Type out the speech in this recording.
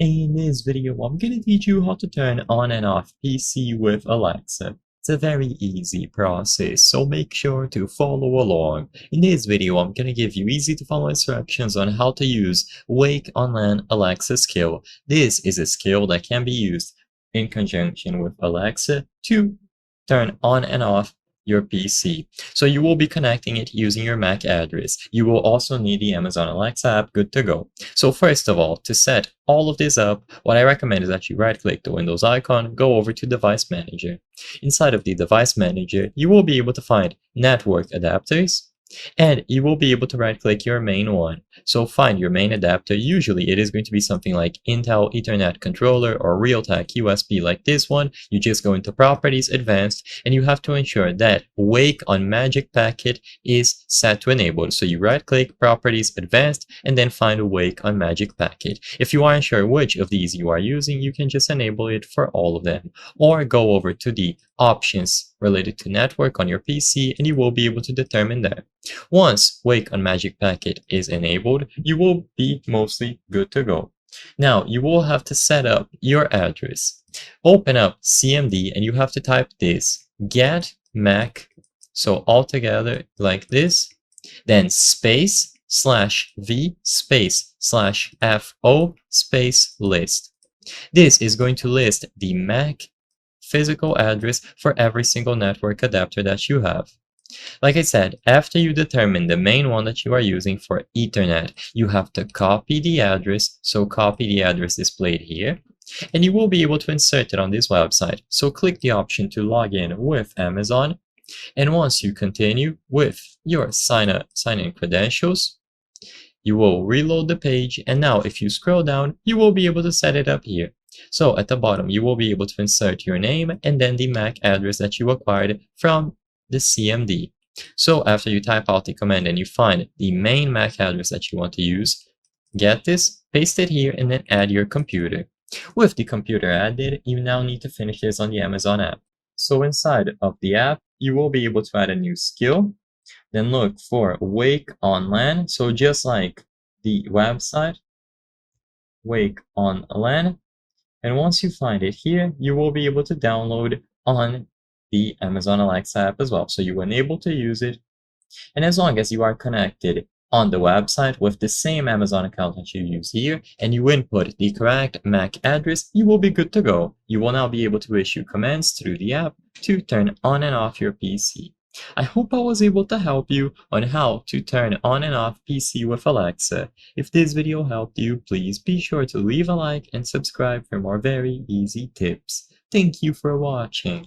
In this video, I'm going to teach you how to turn on and off PC with Alexa. It's a very easy process, so make sure to follow along. In this video, I'm going to give you easy to follow instructions on how to use Wake on LAN Alexa skill. This is a skill that can be used in conjunction with Alexa to turn on and off your PC. So you will be connecting it using your MAC address. You will also need the Amazon Alexa app good to go. So first of all, to set all of this up, what I recommend is that you right-click the Windows icon, go over to Device Manager. Inside of the Device Manager, you will be able to find Network Adapters, and you will be able to right-click your main one. So find your main adapter. Usually it is going to be something like Intel Ethernet controller or Realtek USB like this one. You just go into Properties, Advanced, and you have to ensure that Wake on Magic Packet is set to Enabled. So you right-click Properties, Advanced, and then find Wake on Magic Packet. If you aren't sure which of these you are using, you can just enable it for all of them, or go over to the options related to network on your PC and you will be able to determine that. Once Wake on Magic Packet is enabled, you will be mostly good to go. Now, you will have to set up your address. Open up CMD and you have to type this, get MAC, so all together like this, then space /v space /fo space list. This is going to list the MAC physical address for every single network adapter that you have. Like I said, after you determine the main one that you are using for Ethernet, you have to copy the address, so copy the address displayed here, and you will be able to insert it on this website. So click the option to log in with Amazon, and once you continue with your sign-in credentials, you will reload the page, and now if you scroll down, you will be able to set it up here. So at the bottom, you will be able to insert your name and then the MAC address that you acquired from the CMD. So after you type out the command and you find the main MAC address that you want to use, get this, paste it here, and then add your computer. With the computer added, you now need to finish this on the Amazon app. So inside of the app, you will be able to add a new skill, then look for Wake on LAN. So just like the website, Wake on LAN. And once you find it here, you will be able to download on the Amazon Alexa app as well. So you are able to use it. And as long as you are connected on the website with the same Amazon account that you use here, and you input the correct MAC address, you will be good to go. You will now be able to issue commands through the app to turn on and off your PC. I hope I was able to help you on how to turn on and off PC with Alexa. If this video helped you, please be sure to leave a like and subscribe for more very easy tips. Thank you for watching.